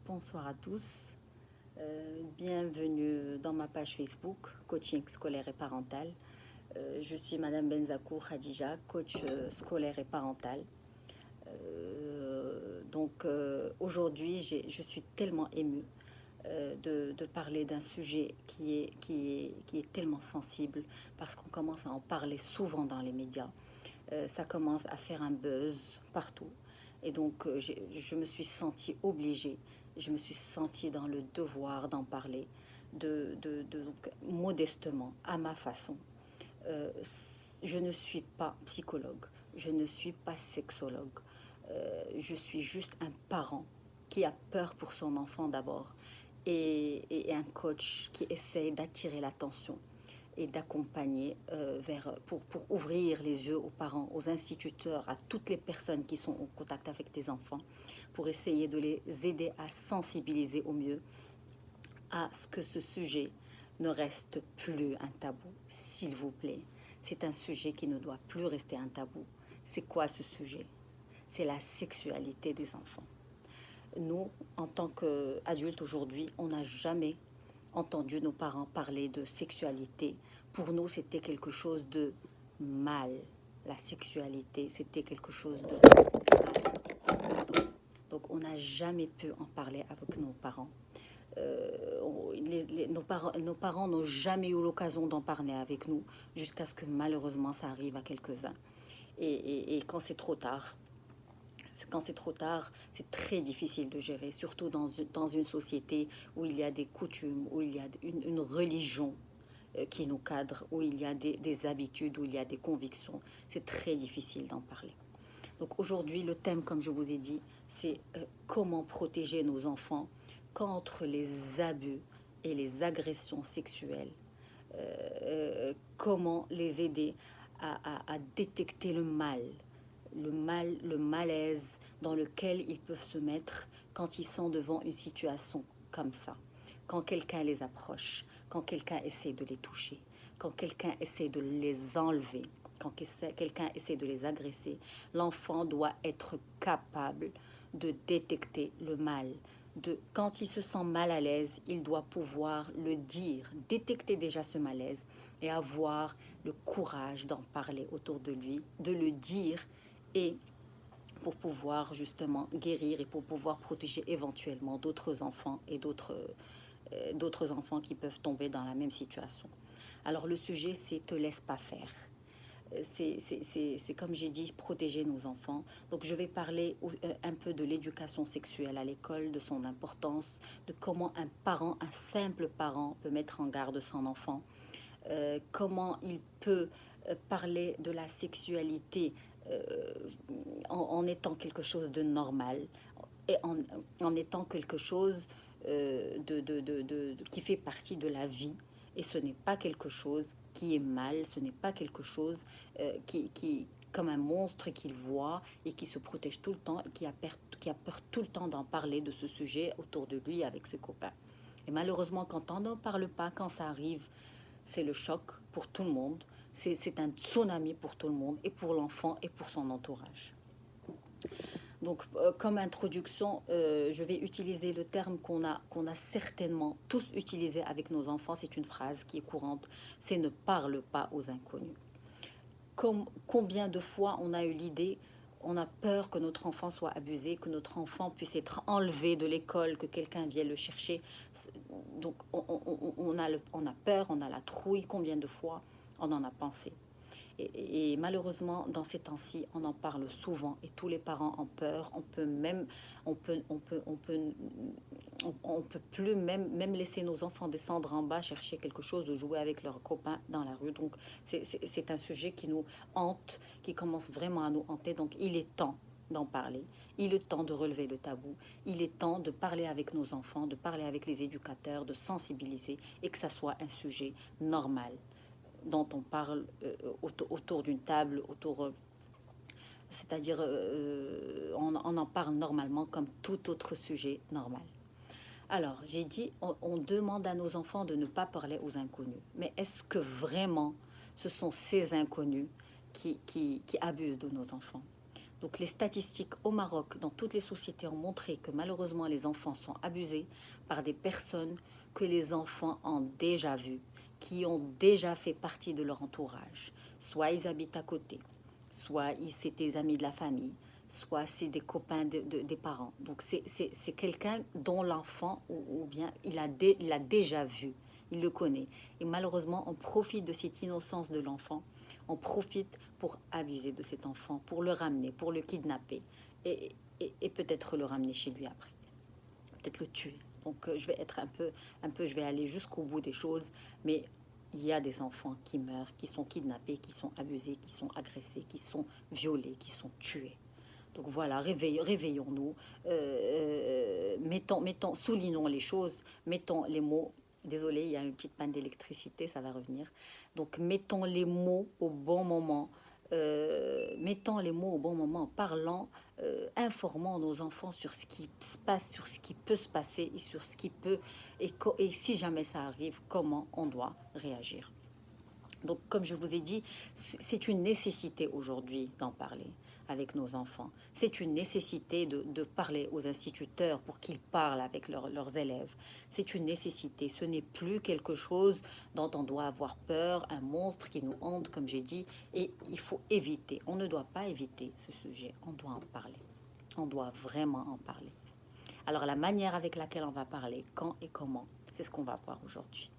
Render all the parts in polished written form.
Bonsoir à tous. Bienvenue dans ma page Facebook, Coaching scolaire et parental. Je suis Madame Benzakour Khadija, coach scolaire et parental. Aujourd'hui, je suis tellement émue de parler d'un sujet qui est tellement sensible parce qu'on commence à en parler souvent dans les médias. Ça commence à faire un buzz partout. Et donc, je me suis sentie obligée, je me suis sentie dans le devoir d'en parler, donc, modestement, à ma façon. Euh, je ne suis pas psychologue, je ne suis pas sexologue, je suis juste un parent qui a peur pour son enfant d'abord et un coach qui essaye d'attirer l'attention et d'accompagner pour ouvrir les yeux aux parents, aux instituteurs, à toutes les personnes qui sont en contact avec des enfants, pour essayer de les aider à sensibiliser au mieux à ce que ce sujet ne reste plus un tabou, s'il vous plaît. C'est un sujet qui ne doit plus rester un tabou. C'est quoi ce sujet? C'est la sexualité des enfants. Nous, en tant qu'adultes aujourd'hui, on n'a jamais entendu nos parents parler de sexualité. Pour nous, c'était quelque chose de mal. La sexualité, c'était quelque chose de mal. Donc, on n'a jamais pu en parler avec nos parents. Nos parents n'ont jamais eu l'occasion d'en parler avec nous jusqu'à ce que malheureusement ça arrive à quelques-uns. Et quand c'est trop tard, c'est très difficile de gérer, surtout dans une société où il y a des coutumes, où il y a une religion qui nous cadre, où il y a des habitudes, où il y a des convictions. C'est très difficile d'en parler. Donc aujourd'hui, le thème, comme je vous ai dit, c'est comment protéger nos enfants contre les abus et les agressions sexuelles. Comment les aider à détecter le malaise dans lequel ils peuvent se mettre quand ils sont devant une situation comme ça. Quand quelqu'un les approche, quand quelqu'un essaie de les toucher, quand quelqu'un essaie de les enlever, quand quelqu'un essaie de les agresser, l'enfant doit être capable de détecter le mal. Quand il se sent mal à l'aise, il doit pouvoir le dire, détecter déjà ce malaise et avoir le courage d'en parler autour de lui, de le dire et pour pouvoir justement guérir et pour pouvoir protéger éventuellement d'autres enfants et d'autres enfants qui peuvent tomber dans la même situation. Alors le sujet, c'est te laisse pas faire. C'est comme j'ai dit, protéger nos enfants. Donc je vais parler un peu de l'éducation sexuelle à l'école, de son importance, de comment un simple parent peut mettre en garde son enfant, comment il peut parler de la sexualité euh, en étant quelque chose de normal et en étant quelque chose qui fait partie de la vie. Et ce n'est pas quelque chose qui est mal, ce n'est pas quelque chose comme un monstre qu'il voit et qui se protège tout le temps et qui a peur tout le temps d'en parler de ce sujet autour de lui avec ses copains. Et malheureusement, quand on n'en parle pas, quand ça arrive, c'est le choc pour tout le monde. C'est un tsunami pour tout le monde, et pour l'enfant et pour son entourage. Donc, comme introduction, je vais utiliser le terme qu'on a certainement tous utilisé avec nos enfants. C'est une phrase qui est courante, c'est ne parle pas aux inconnus. Combien de fois on a eu l'idée, on a peur que notre enfant soit abusé, que notre enfant puisse être enlevé de l'école, que quelqu'un vienne le chercher. Donc on a peur, on a la trouille. Combien de fois on en a pensé? Et malheureusement, dans ces temps-ci, on en parle souvent et tous les parents ont peur. On peut plus même laisser nos enfants descendre en bas chercher quelque chose, de jouer avec leurs copains dans la rue. Donc, c'est un sujet qui nous hante, qui commence vraiment à nous hanter. Donc, il est temps d'en parler. Il est temps de relever le tabou. Il est temps de parler avec nos enfants, de parler avec les éducateurs, de sensibiliser et que ça soit un sujet normal dont on parle autour d'une table, c'est-à-dire on en parle normalement comme tout autre sujet normal. Alors, j'ai dit, on demande à nos enfants de ne pas parler aux inconnus. Mais est-ce que vraiment ce sont ces inconnus qui abusent de nos enfants? Donc les statistiques au Maroc, dans toutes les sociétés, ont montré que malheureusement les enfants sont abusés par des personnes que les enfants ont déjà vues, qui ont déjà fait partie de leur entourage. Soit ils habitent à côté, soit c'est des amis de la famille, soit c'est des copains des parents. Donc c'est quelqu'un dont l'enfant, ou bien il a déjà vu, il le connaît. Et malheureusement, on profite de cette innocence de l'enfant, on profite pour abuser de cet enfant, pour le ramener, pour le kidnapper, et peut-être le ramener chez lui après, peut-être le tuer. Donc je vais être je vais aller jusqu'au bout des choses, mais il y a des enfants qui meurent, qui sont kidnappés, qui sont abusés, qui sont agressés, qui sont violés, qui sont tués. Donc voilà, réveillons-nous, soulignons les choses, mettons les mots. Désolé, il y a une petite panne d'électricité, ça va revenir. Donc mettons les mots au bon moment, parlant, informant nos enfants sur ce qui se passe, sur ce qui peut se passer et sur ce qui peut, et si jamais ça arrive, comment on doit réagir. Donc, comme je vous ai dit, c'est une nécessité aujourd'hui d'en parler avec nos enfants. C'est une nécessité de parler aux instituteurs pour qu'ils parlent avec leurs élèves. C'est une nécessité. Ce n'est plus quelque chose dont on doit avoir peur, un monstre qui nous hante, comme j'ai dit. Et il faut éviter. On ne doit pas éviter ce sujet. On doit en parler. On doit vraiment en parler. Alors, la manière avec laquelle on va parler, quand et comment, c'est ce qu'on va voir aujourd'hui.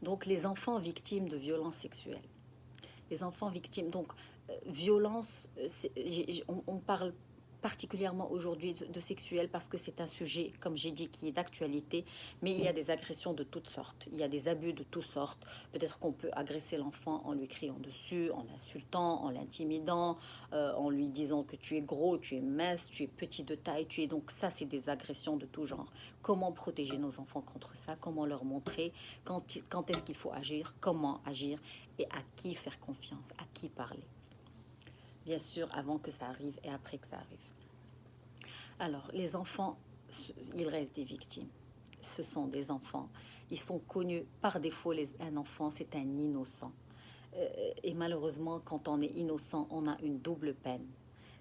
Donc les enfants victimes de violences sexuelles. Les enfants victimes, donc violence, on parle particulièrement aujourd'hui de sexuel parce que c'est un sujet, comme j'ai dit, qui est d'actualité, mais il y a des agressions de toutes sortes, il y a des abus de toutes sortes. Peut-être qu'on peut agresser l'enfant en lui criant dessus, en l'insultant, en l'intimidant, en lui disant que tu es gros, tu es mince, tu es petit de taille, tu es... Donc ça, c'est des agressions de tout genre. Comment protéger nos enfants contre ça? Comment leur montrer quand est-ce qu'il faut agir? Comment agir? Et à qui faire confiance? À qui parler? Bien sûr, avant que ça arrive et après que ça arrive. Alors, les enfants, ils restent des victimes. Ce sont des enfants. Ils sont connus par défaut. Un enfant, c'est un innocent. Et malheureusement, quand on est innocent, on a une double peine.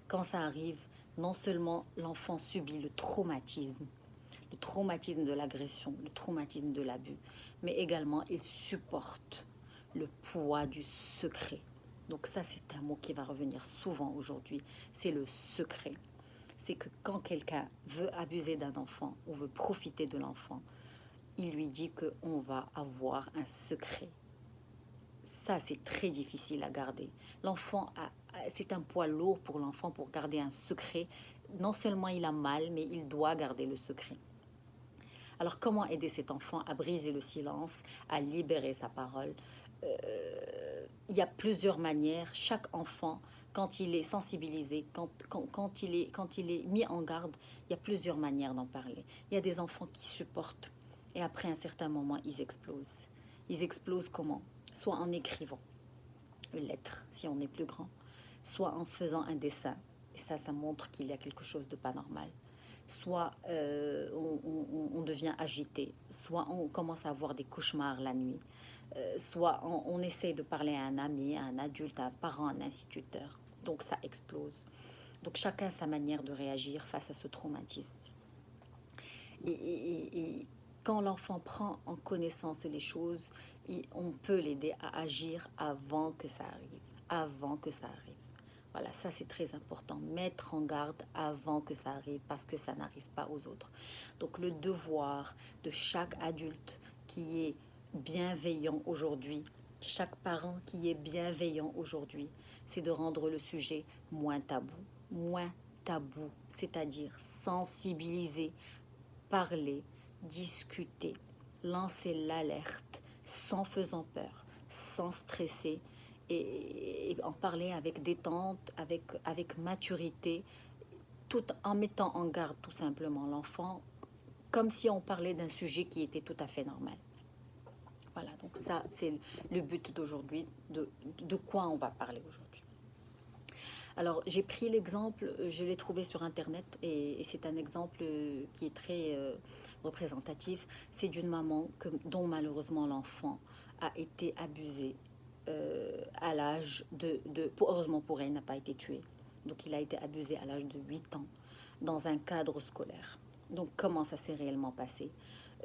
Quand ça arrive, non seulement l'enfant subit le traumatisme de l'agression, le traumatisme de l'abus, mais également il supporte le poids du secret. Donc ça, c'est un mot qui va revenir souvent aujourd'hui, c'est le secret. C'est que quand quelqu'un veut abuser d'un enfant ou veut profiter de l'enfant, il lui dit qu'on va avoir un secret. Ça, c'est très difficile à garder. C'est un poids lourd pour l'enfant pour garder un secret. Non seulement il a mal, mais il doit garder le secret. Alors, comment aider cet enfant à briser le silence, à libérer sa parole? Il y a plusieurs manières. Chaque enfant, quand il est sensibilisé, quand il est mis en garde, il y a plusieurs manières d'en parler. Il y a des enfants qui supportent et après un certain moment, ils explosent. Ils explosent comment? Soit en écrivant une lettre, si on est plus grand, soit en faisant un dessin. Et ça montre qu'il y a quelque chose de pas normal. Soit on devient agité, soit on commence à avoir des cauchemars la nuit, soit on essaie de parler à un ami, à un adulte, à un parent, à un instituteur. Donc ça explose. Donc chacun a sa manière de réagir face à ce traumatisme. Et quand l'enfant prend en connaissance les choses, on peut l'aider à agir avant que ça arrive. Avant que ça arrive. Voilà, ça c'est très important. Mettre en garde avant que ça arrive parce que ça n'arrive pas aux autres. Donc le devoir de chaque adulte qui est bienveillant aujourd'hui, chaque parent qui est bienveillant aujourd'hui, c'est de rendre le sujet moins tabou, c'est-à-dire sensibiliser, parler, discuter, lancer l'alerte sans faisant peur, sans stresser et en parler avec détente, avec maturité, tout en mettant en garde tout simplement l'enfant, comme si on parlait d'un sujet qui était tout à fait normal. Voilà, donc ça c'est le but d'aujourd'hui, de quoi on va parler aujourd'hui. Alors j'ai pris l'exemple, je l'ai trouvé sur internet et c'est un exemple qui est très représentatif. C'est d'une maman dont malheureusement l'enfant a été abusé à l'âge heureusement pour elle, n'a pas été tué. Donc il a été abusé à l'âge de 8 ans dans un cadre scolaire. Donc comment ça s'est réellement passé?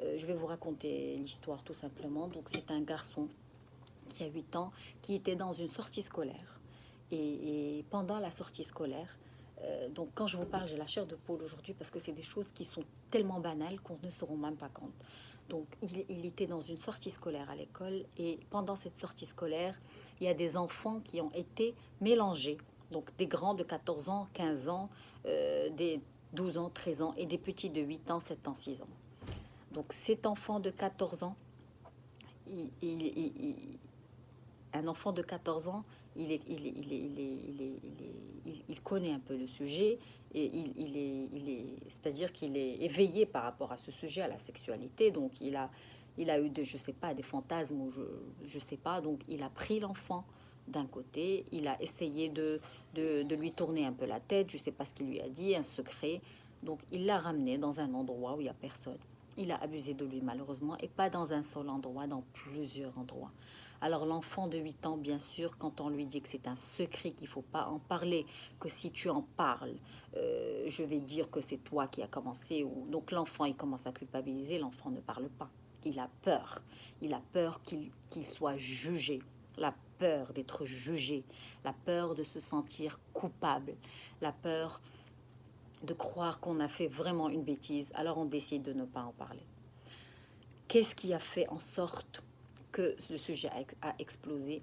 Je vais vous raconter l'histoire tout simplement. Donc c'est un garçon qui a 8 ans qui était dans une sortie scolaire. Et pendant la sortie scolaire, donc quand je vous parle, j'ai la chair de poule aujourd'hui parce que c'est des choses qui sont tellement banales qu'on ne se rend même pas compte. Donc il était dans une sortie scolaire à l'école et pendant cette sortie scolaire, il y a des enfants qui ont été mélangés. Donc des grands de 14 ans, 15 ans, des 12 ans, 13 ans et des petits de 8 ans, 7 ans, 6 ans. Donc cet enfant de 14 ans, il, il, il, il- un enfant de 14 ans, il connaît un peu le sujet et c'est-à-dire qu'il est éveillé par rapport à ce sujet, à la sexualité. Donc il a eu je sais pas, des fantasmes ou je sais pas. Donc il a pris l'enfant d'un côté, il a essayé de lui tourner un peu la tête. Je sais pas ce qu'il lui a dit, un secret. Donc il l'a ramené dans un endroit où il y a personne. Il a abusé de lui malheureusement et pas dans un seul endroit, dans plusieurs endroits. Alors l'enfant de 8 ans, bien sûr, quand on lui dit que c'est un secret, qu'il ne faut pas en parler, que si tu en parles, je vais dire que c'est toi qui as commencé. Donc l'enfant, il commence à culpabiliser, l'enfant ne parle pas. Il a peur. Il a peur qu'il soit jugé. La peur d'être jugé. La peur de se sentir coupable. La peur de croire qu'on a fait vraiment une bêtise. Alors on décide de ne pas en parler. Qu'est-ce qui a fait en sorte que le sujet a explosé?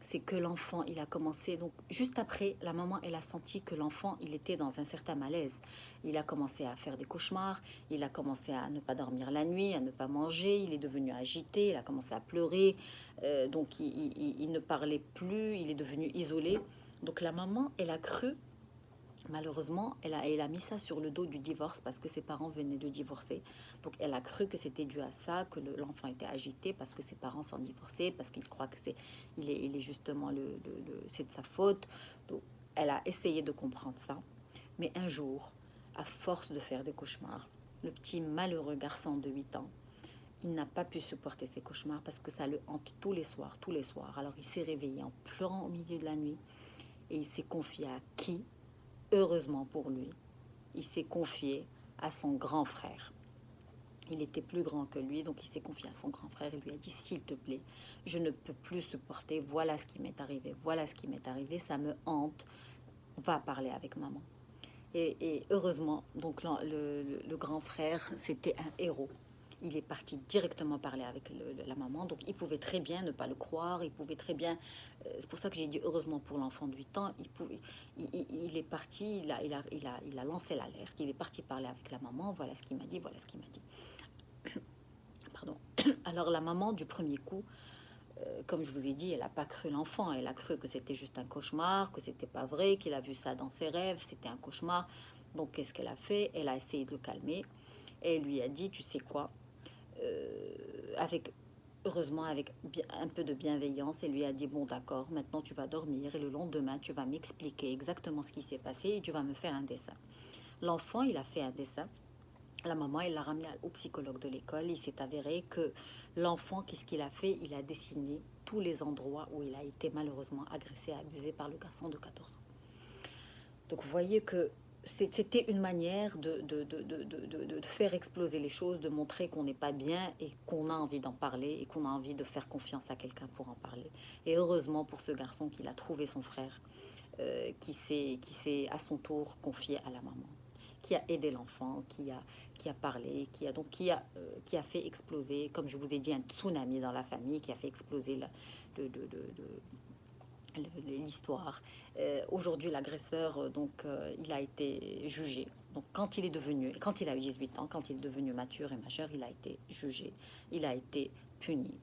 C'est que l'enfant, il a commencé, donc juste après, la maman, elle a senti que l'enfant, il était dans un certain malaise. Il a commencé à faire des cauchemars, il a commencé à ne pas dormir la nuit, à ne pas manger, il est devenu agité, il a commencé à pleurer, donc il ne parlait plus, il est devenu isolé. Donc la maman, elle a cru. Malheureusement, elle a mis ça sur le dos du divorce parce que ses parents venaient de divorcer. Donc, elle a cru que c'était dû à ça, que l'enfant était agité parce que ses parents sont divorcés, parce qu'il croit que il est justement c'est de sa faute. Donc, elle a essayé de comprendre ça. Mais un jour, à force de faire des cauchemars, le petit malheureux garçon de 8 ans, il n'a pas pu supporter ses cauchemars parce que ça le hante tous les soirs, tous les soirs. Alors, il s'est réveillé en pleurant au milieu de la nuit et il s'est confié à qui? Heureusement pour lui, il s'est confié à son grand frère. Il était plus grand que lui, donc il s'est confié à son grand frère et lui a dit, s'il te plaît, je ne peux plus supporter, voilà ce qui m'est arrivé, voilà ce qui m'est arrivé, ça me hante, va parler avec maman. Et heureusement, donc le grand frère, c'était un héros. Il est parti directement parler avec la maman, donc il pouvait très bien ne pas le croire, il pouvait très bien, c'est pour ça que j'ai dit heureusement pour l'enfant de 8 ans, il est parti, il a lancé l'alerte, il est parti parler avec la maman, voilà ce qu'il m'a dit, voilà ce qu'il m'a dit. Pardon. Alors la maman du premier coup, comme je vous ai dit, elle n'a pas cru l'enfant, elle a cru que c'était juste un cauchemar, que c'était pas vrai, qu'il a vu ça dans ses rêves, c'était un cauchemar. Donc qu'est-ce qu'elle a fait? Elle a essayé de le calmer et elle lui a dit, tu sais quoi, avec heureusement avec un peu de bienveillance, elle lui a dit, bon d'accord, maintenant tu vas dormir et le lendemain tu vas m'expliquer exactement ce qui s'est passé et tu vas me faire un dessin. L'enfant, il a fait un dessin. La maman, elle l'a ramené au psychologue de l'école. Il s'est avéré que l'enfant, qu'est-ce qu'il a fait? Il a dessiné tous les endroits où il a été malheureusement agressé, abusé par le garçon de 14 ans. Donc vous voyez que c'était une manière de faire exploser les choses, de montrer qu'on n'est pas bien et qu'on a envie d'en parler et qu'on a envie de faire confiance à quelqu'un pour en parler. Et heureusement pour ce garçon qu'il a trouvé son frère, qui s'est à son tour confié à la maman, qui a aidé l'enfant, qui a parlé, qui a fait exploser, comme je vous ai dit, un tsunami dans la famille, qui a fait exploser l'histoire. Aujourd'hui, l'agresseur, il a été jugé. Donc, quand il a eu 18 ans, quand il est devenu mature et majeur, il a été jugé, il a été puni.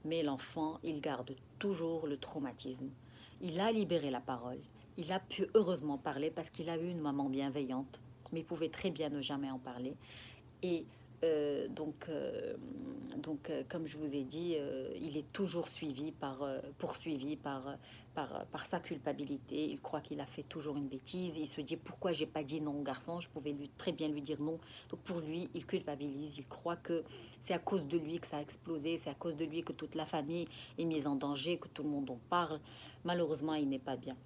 Mais l'enfant, il garde toujours le traumatisme. Il a libéré la parole. Il a pu heureusement parler parce qu'il a eu une maman bienveillante, mais il pouvait très bien ne jamais en parler. Et comme je vous ai dit, il est toujours poursuivi par sa culpabilité. Il croit qu'il a fait toujours une bêtise. Il se dit pourquoi j'ai pas dit non au garçon. Je pouvais très bien lui dire non. Donc pour lui, il culpabilise. Il croit que c'est à cause de lui que ça a explosé. C'est à cause de lui que toute la famille est mise en danger, que tout le monde en parle. Malheureusement, il n'est pas bien.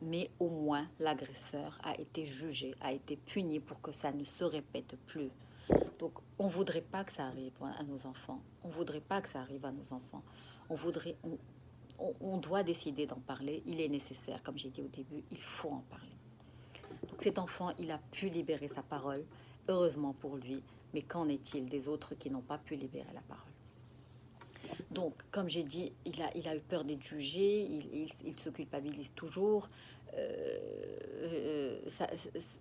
mais au moins l'agresseur a été jugé, a été puni pour que ça ne se répète plus. Donc, on ne voudrait pas que ça arrive à nos enfants. On ne voudrait pas que ça arrive à nos enfants. On doit décider d'en parler. Il est nécessaire, comme j'ai dit au début, il faut en parler. Donc, cet enfant, il a pu libérer sa parole, heureusement pour lui. Mais qu'en est-il des autres qui n'ont pas pu libérer la parole? Donc, comme j'ai dit, il a eu peur d'être jugé, il se culpabilise toujours.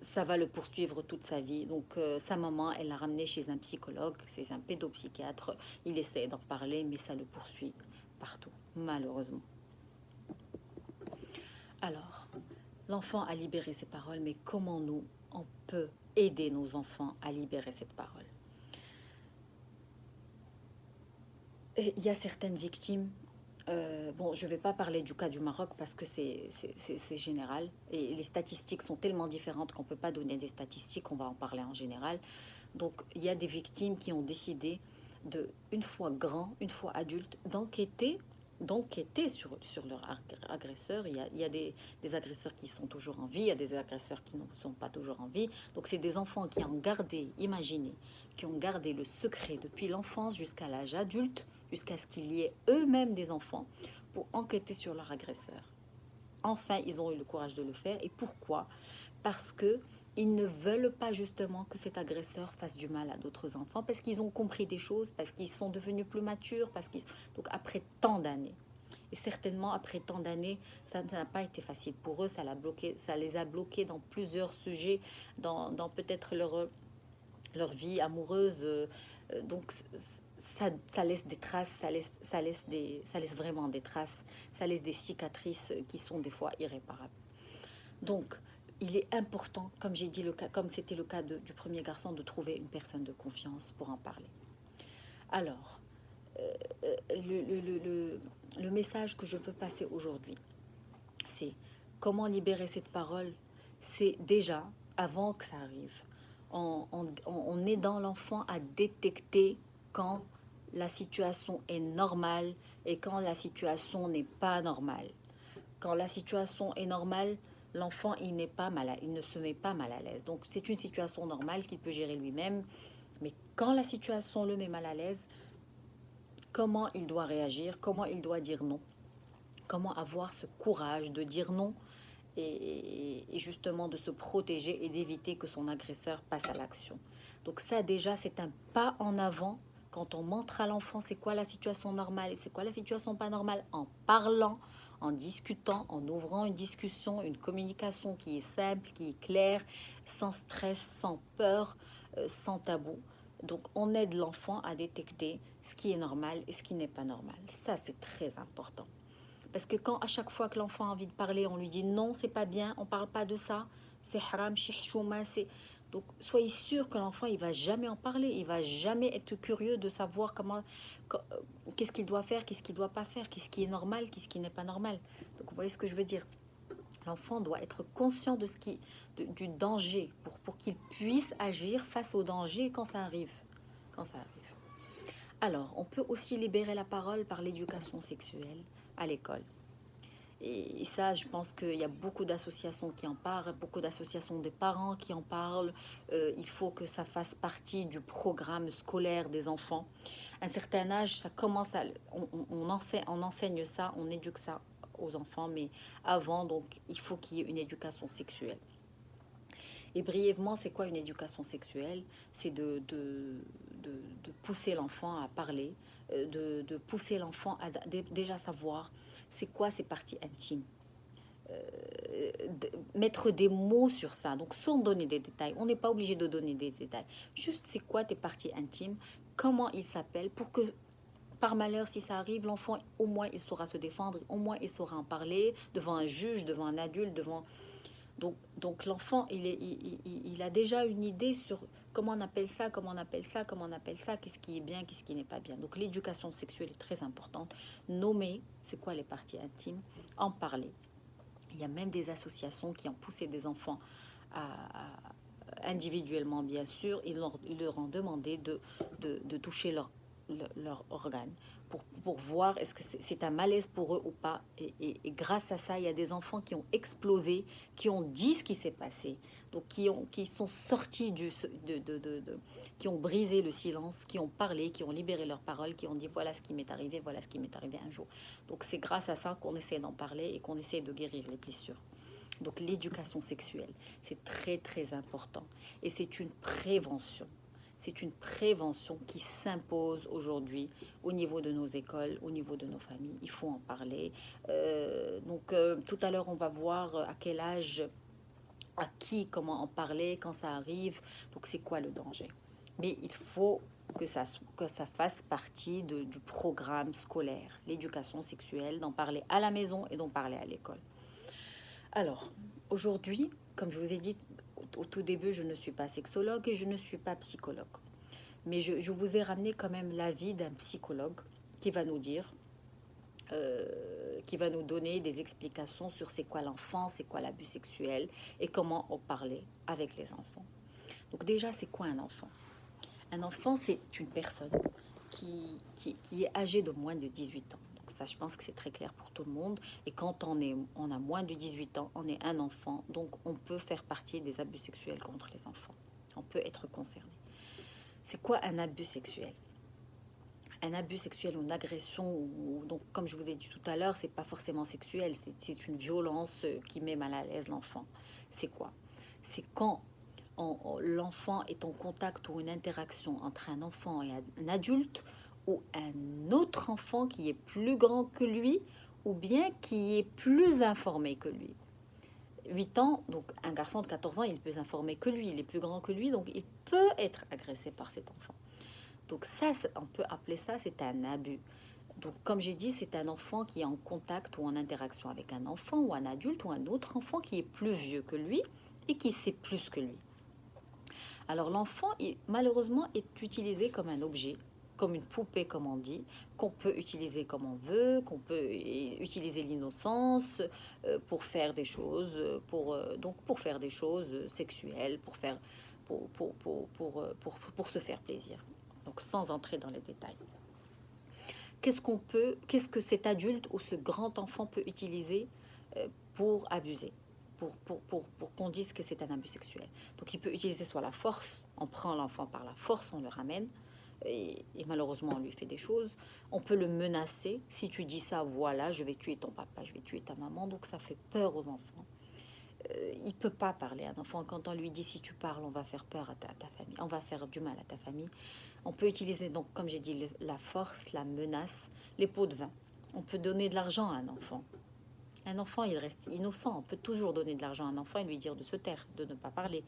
Ça va le poursuivre toute sa vie. Donc, sa maman, elle l'a ramené chez un psychologue, c'est un pédopsychiatre. Il essaie d'en parler, mais ça le poursuit partout, malheureusement. Alors, l'enfant a libéré ses paroles, mais comment nous, on peut aider nos enfants à libérer cette parole? Et il y a certaines victimes. Bon, je ne vais pas parler du cas du Maroc parce que c'est général et les statistiques sont tellement différentes qu'on ne peut pas donner des statistiques, on va en parler en général. Donc, il y a des victimes qui ont décidé de, une fois grand, une fois adulte, d'enquêter sur leur agresseur. Il y a des agresseurs qui sont toujours en vie, il y a des agresseurs qui ne sont pas toujours en vie. Donc, c'est des enfants qui ont gardé, imaginez, qui ont gardé le secret depuis l'enfance jusqu'à l'âge adulte, jusqu'à ce qu'il y ait eux-mêmes des enfants pour enquêter sur leur agresseur. Enfin, ils ont eu le courage de le faire. Et pourquoi? Parce que ils ne veulent pas justement que cet agresseur fasse du mal à d'autres enfants, parce qu'ils ont compris des choses, parce qu'ils sont devenus plus matures, donc après tant d'années. Et certainement après tant d'années, ça n'a pas été facile pour eux, ça les a bloqués dans plusieurs sujets, dans peut-être leur vie amoureuse. Donc ça laisse des traces, ça laisse vraiment des traces, ça laisse des cicatrices qui sont des fois irréparables. Donc, il est important, comme j'ai dit, comme c'était le cas du premier garçon, de trouver une personne de confiance pour en parler. Alors, le message que je veux passer aujourd'hui, c'est comment libérer cette parole. C'est déjà, avant que ça arrive, on aidant l'enfant à détecter quand la situation est normale et quand la situation n'est pas normale. Quand la situation est normale, l'enfant il n'est pas mal, il ne se met pas mal à l'aise. Donc c'est une situation normale qu'il peut gérer lui-même. Mais quand la situation le met mal à l'aise, comment il doit réagir, comment il doit dire non, comment avoir ce courage de dire non et justement de se protéger et d'éviter que son agresseur passe à l'action. Donc ça déjà c'est un pas en avant quand on montre à l'enfant c'est quoi la situation normale et c'est quoi la situation pas normale en parlant, en discutant, en ouvrant une discussion, une communication qui est simple, qui est claire, sans stress, sans peur, sans tabou. Donc on aide l'enfant à détecter ce qui est normal et ce qui n'est pas normal. Ça c'est très important. Parce que quand à chaque fois que l'enfant a envie de parler, on lui dit non, c'est pas bien, on parle pas de ça, c'est haram, shihchouma, c'est... Donc soyez sûr que l'enfant, il va jamais en parler, il va jamais être curieux de savoir qu'est-ce qu'il doit faire, qu'est-ce qu'il doit pas faire, qu'est-ce qui est normal, qu'est-ce qui n'est pas normal. Donc vous voyez ce que je veux dire. L'enfant doit être conscient du danger pour qu'il puisse agir face au danger quand ça arrive. Quand ça arrive. Alors, on peut aussi libérer la parole par l'éducation sexuelle à l'école. Et ça, je pense qu'il y a beaucoup d'associations qui en parlent, beaucoup d'associations des parents qui en parlent. Il faut que ça fasse partie du programme scolaire des enfants. À un certain âge, ça commence on enseigne ça, on éduque ça aux enfants, mais avant, donc, il faut qu'il y ait une éducation sexuelle. Et brièvement, c'est quoi une éducation sexuelle? C'est de pousser l'enfant à parler, de pousser l'enfant à déjà savoir c'est quoi ses parties intimes. Mettre des mots sur ça, donc sans donner des détails. On n'est pas obligé de donner des détails. Juste c'est quoi tes parties intimes, comment ils s'appellent, pour que par malheur, si ça arrive, l'enfant, au moins, il saura se défendre, au moins, il saura en parler devant un juge, devant un adulte, devant... Donc l'enfant, il a déjà une idée sur comment on appelle ça, comment on appelle ça, comment on appelle ça, qu'est-ce qui est bien, qu'est-ce qui n'est pas bien. Donc l'éducation sexuelle est très importante. Nommer, c'est quoi les parties intimes, en parler. Il y a même des associations qui ont poussé des enfants individuellement, bien sûr, ils leur ont demandé de toucher leur organe pour voir est-ce que c'est un malaise pour eux ou pas. Et grâce à ça, il y a des enfants qui ont explosé, qui ont dit ce qui s'est passé, donc qui sont sortis qui ont brisé le silence, qui ont parlé, qui ont libéré leurs paroles, qui ont dit voilà ce qui m'est arrivé, voilà ce qui m'est arrivé un jour. Donc c'est grâce à ça qu'on essaie d'en parler et qu'on essaie de guérir les blessures. Donc l'éducation sexuelle, c'est très très important et c'est une prévention. C'est une prévention qui s'impose aujourd'hui au niveau de nos écoles, au niveau de nos familles. Il faut en parler. Tout à l'heure, on va voir à quel âge, à qui, comment en parler, quand ça arrive. Donc, c'est quoi le danger? Mais il faut que ça fasse partie du programme scolaire, l'éducation sexuelle, d'en parler à la maison et d'en parler à l'école. Alors, aujourd'hui, comme je vous ai dit au tout début, je ne suis pas sexologue et je ne suis pas psychologue. Mais je vous ai ramené quand même l'avis d'un psychologue qui va nous dire, qui va nous donner des explications sur c'est quoi l'enfant, c'est quoi l'abus sexuel et comment en parler avec les enfants. Donc déjà, c'est quoi un enfant? Un enfant, c'est une personne qui est âgée de moins de 18 ans. Donc ça, je pense que c'est très clair pour tout le monde. Et quand on a moins de 18 ans, on est un enfant. Donc on peut faire partie des abus sexuels contre les enfants. On peut être concerné. C'est quoi un abus sexuel? Un abus sexuel ou une agression, donc comme je vous ai dit tout à l'heure, c'est pas forcément sexuel, c'est une violence qui met mal à l'aise l'enfant. C'est quoi? C'est quand l'enfant est en contact ou une interaction entre un enfant et un adulte ou un autre enfant qui est plus grand que lui ou bien qui est plus informé que lui. 8 ans, donc un garçon de 14 ans, il est plus informé que lui, il est plus grand que lui, donc il peut être agressé par cet enfant. Donc ça, on peut appeler ça, c'est un abus. Donc comme j'ai dit, c'est un enfant qui est en contact ou en interaction avec un enfant ou un adulte ou un autre enfant qui est plus vieux que lui et qui sait plus que lui. Alors l'enfant, malheureusement, est utilisé comme un objet, comme une poupée, comme on dit, qu'on peut utiliser comme on veut, qu'on peut utiliser l'innocence pour faire des choses, pour faire des choses sexuelles, pour se faire plaisir. Donc sans entrer dans les détails. Qu'est-ce que cet adulte ou ce grand enfant peut utiliser pour abuser, pour qu'on dise que c'est un abus sexuel. Donc il peut utiliser soit la force, on prend l'enfant par la force, on le ramène, et malheureusement on lui fait des choses. On peut le menacer, si tu dis ça, voilà, je vais tuer ton papa, je vais tuer ta maman, donc ça fait peur aux enfants. Il peut pas parler à un enfant. Quand on lui dit si tu parles, on va faire peur à ta famille, on va faire du mal à ta famille. On peut utiliser, donc, comme j'ai dit, la force, la menace, les pots de vin. On peut donner de l'argent à un enfant. Un enfant, il reste innocent. On peut toujours donner de l'argent à un enfant et lui dire de se taire, de ne pas parler.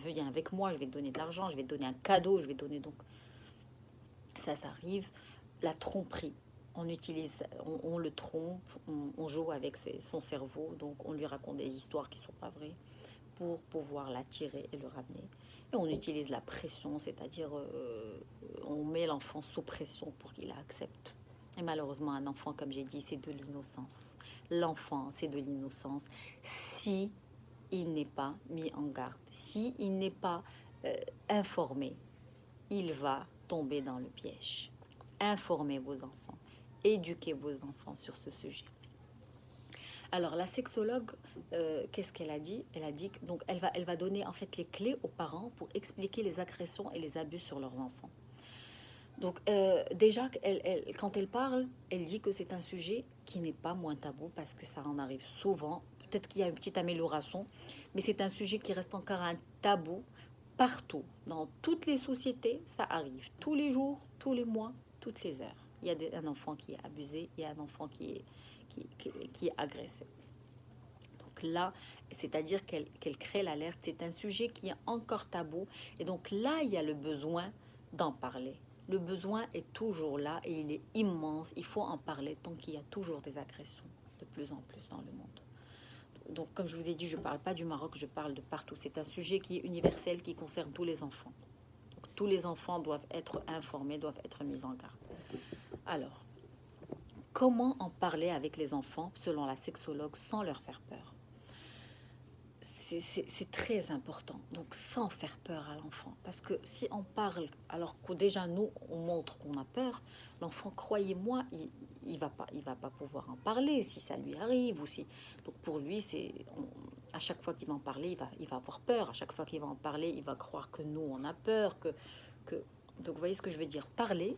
Viens avec moi, je vais te donner de l'argent, je vais te donner un cadeau, je vais te donner donc. Ça arrive. La tromperie. On utilise, on le trompe, on joue avec son cerveau, donc on lui raconte des histoires qui ne sont pas vraies pour pouvoir l'attirer et le ramener. Et on utilise la pression, c'est-à-dire on met l'enfant sous pression pour qu'il accepte. Et malheureusement, un enfant, comme j'ai dit, c'est de l'innocence. L'enfant, c'est de l'innocence si il n'est pas mis en garde, si il n'est pas informé, il va tomber dans le piège. Informez vos enfants, éduquez vos enfants sur ce sujet. Alors la sexologue, qu'est-ce qu'elle a dit? Elle a dit que donc elle va donner en fait les clés aux parents pour expliquer les agressions et les abus sur leurs enfants. Donc déjà, quand elle parle, elle dit que c'est un sujet qui n'est pas moins tabou parce que ça en arrive souvent. Peut-être qu'il y a une petite amélioration, mais c'est un sujet qui reste encore un tabou partout, dans toutes les sociétés. Ça arrive tous les jours, tous les mois, toutes les heures. Il y a un enfant qui est abusé, il y a un enfant qui est agressé. Donc là, c'est-à-dire qu'elle crée l'alerte. C'est un sujet qui est encore tabou. Et donc là, il y a le besoin d'en parler. Le besoin est toujours là et il est immense. Il faut en parler tant qu'il y a toujours des agressions de plus en plus dans le monde. Donc, comme je vous ai dit, je ne parle pas du Maroc, je parle de partout. C'est un sujet qui est universel, qui concerne tous les enfants. Donc, tous les enfants doivent être informés, doivent être mis en garde. Alors, comment en parler avec les enfants, selon la sexologue, sans leur faire peur? c'est très important. Donc, sans faire peur à l'enfant. Parce que si on parle, alors que déjà nous, on montre qu'on a peur, l'enfant, croyez-moi, il va pas pouvoir en parler si ça lui arrive ou si. Donc, pour lui, à chaque fois qu'il va en parler, il va avoir peur. À chaque fois qu'il va en parler, il va croire que nous, on a peur. Donc, vous voyez ce que je veux dire? Parler,